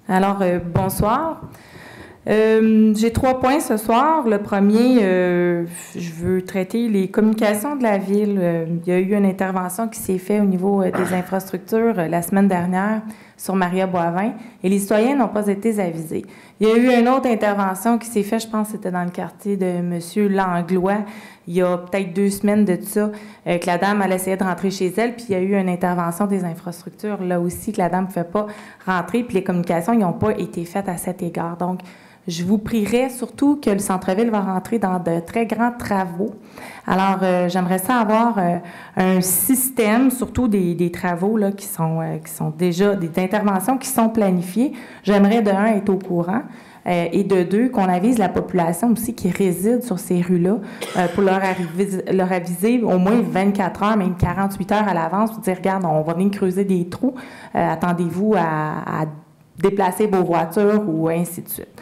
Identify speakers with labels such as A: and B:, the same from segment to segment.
A: Bonsoir. J'ai 3 points ce soir. Le premier, je veux traiter les communications de la ville. Il y a eu une intervention qui s'est faite au niveau des infrastructures la semaine dernière sur Maria Boivin et les citoyens n'ont pas été avisés. Il y a eu une autre intervention qui s'est faite, je pense que c'était dans le quartier de M. Langlois, il y a peut-être 2 semaines de ça, que la dame allait essayer de rentrer chez elle, puis il y a eu une intervention des infrastructures là aussi, que la dame ne pouvait pas rentrer, puis les communications n'ont pas été faites à cet égard. Donc, je vous prierais surtout que le centre-ville va rentrer dans de très grands travaux. Alors, j'aimerais ça avoir un système, surtout des travaux là, qui sont déjà des interventions qui sont planifiées. J'aimerais de un être au courant et de deux qu'on avise la population aussi qui réside sur ces rues-là pour leur aviser au moins 24 heures, même 48 heures à l'avance pour dire, regarde, on va venir creuser des trous, attendez-vous à déplacer vos voitures ou ainsi de suite.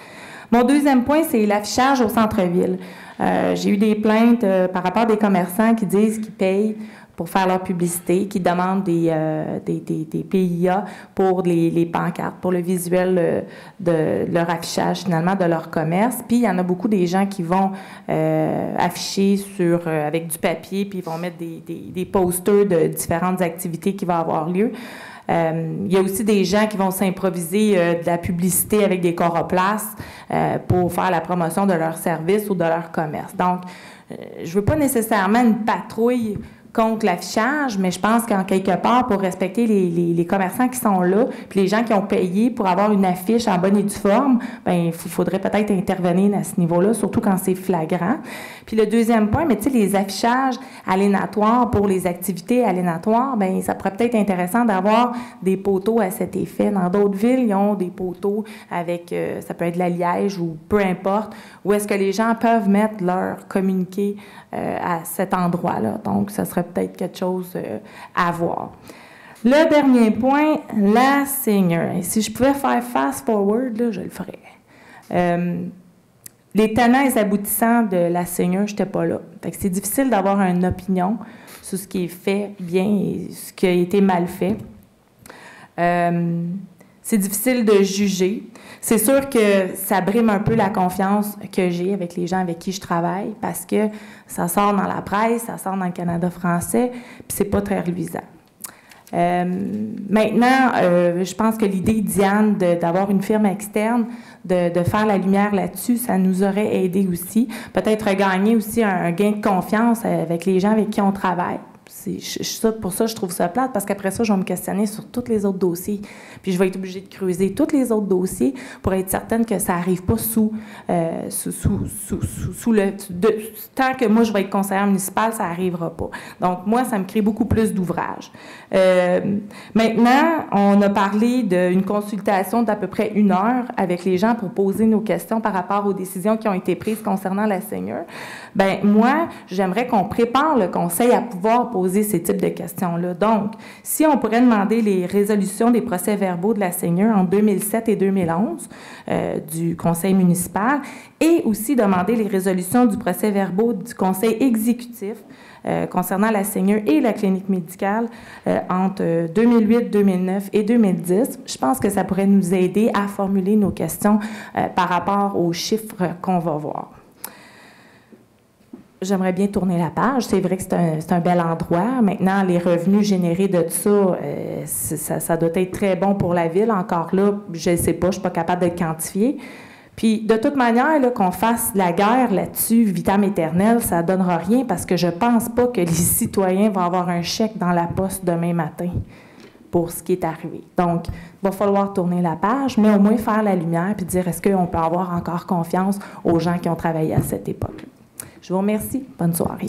A: Mon deuxième point, c'est l'affichage au centre-ville. J'ai eu des plaintes par rapport à des commerçants qui disent qu'ils payent pour faire leur publicité, qui demandent des PIA pour les pancartes, pour le visuel de leur affichage, finalement, de leur commerce. Puis, il y en a beaucoup des gens qui vont afficher avec du papier, puis ils vont mettre des posters de différentes activités qui vont avoir lieu. Il y a aussi des gens qui vont s'improviser de la publicité avec des coroplaces pour faire la promotion de leur service ou de leur commerce. Donc, je ne veux pas nécessairement une patrouille contre l'affichage, mais je pense qu'en quelque part, pour respecter les commerçants qui sont là, puis les gens qui ont payé pour avoir une affiche en bonne et due forme, bien, il faudrait peut-être intervenir à ce niveau-là, surtout quand c'est flagrant. Puis le deuxième point, mais tu sais, les affichages alénatoires pour les activités alénatoires, bien, ça pourrait peut-être être intéressant d'avoir des poteaux à cet effet. Dans d'autres villes, ils ont des poteaux avec, ça peut être de la liège ou peu importe, où est-ce que les gens peuvent mettre leur communiqué à cet endroit-là. Donc, ça serait peut-être quelque chose à voir. Le dernier point, la senior. Et si je pouvais faire fast-forward, là, je le ferais. Les tenants et aboutissants de la senior, je n'étais pas là. Fait que c'est difficile d'avoir une opinion sur ce qui est fait bien et ce qui a été mal fait. C'est difficile de juger. C'est sûr que ça brime un peu la confiance que j'ai avec les gens avec qui je travaille parce que ça sort dans la presse, ça sort dans le Canada français, puis c'est pas très reluisant. Maintenant, je pense que l'idée, Diane, d'avoir une firme externe, de faire la lumière là-dessus, ça nous aurait aidé aussi. Peut-être regagner aussi un gain de confiance avec les gens avec qui on travaille. Pour ça, je trouve ça plate, parce qu'après ça, je vais me questionner sur tous les autres dossiers. Puis je vais être obligée de creuser tous les autres dossiers pour être certaine que ça n'arrive pas tant que moi, je vais être conseillère municipale, ça n'arrivera pas. Donc, moi, ça me crée beaucoup plus d'ouvrages. Maintenant, on a parlé d'une consultation d'à peu près 1 heure avec les gens pour poser nos questions par rapport aux décisions qui ont été prises concernant la senior. Bien, moi, j'aimerais qu'on prépare le conseil à pouvoir poser ces types de questions-là. Donc, si on pourrait demander les résolutions des procès-verbaux de la senior en 2007 et 2011 du conseil municipal et aussi demander les résolutions du procès-verbaux du conseil exécutif concernant la senior et la clinique médicale entre 2008, 2009 et 2010, je pense que ça pourrait nous aider à formuler nos questions par rapport aux chiffres qu'on va voir. J'aimerais bien tourner la page. C'est vrai que c'est un bel endroit. Maintenant, les revenus générés de ça, ça doit être très bon pour la ville. Encore là, je ne sais pas, je ne suis pas capable de le quantifier. Puis, de toute manière, là, qu'on fasse la guerre là-dessus, vitam aeternel, ça ne donnera rien parce que je ne pense pas que les citoyens vont avoir un chèque dans la poste demain matin pour ce qui est arrivé. Donc, il va falloir tourner la page, mais au moins faire la lumière puis dire est-ce qu'on peut avoir encore confiance aux gens qui ont travaillé à cette époque-là. Je vous remercie. Bonne soirée.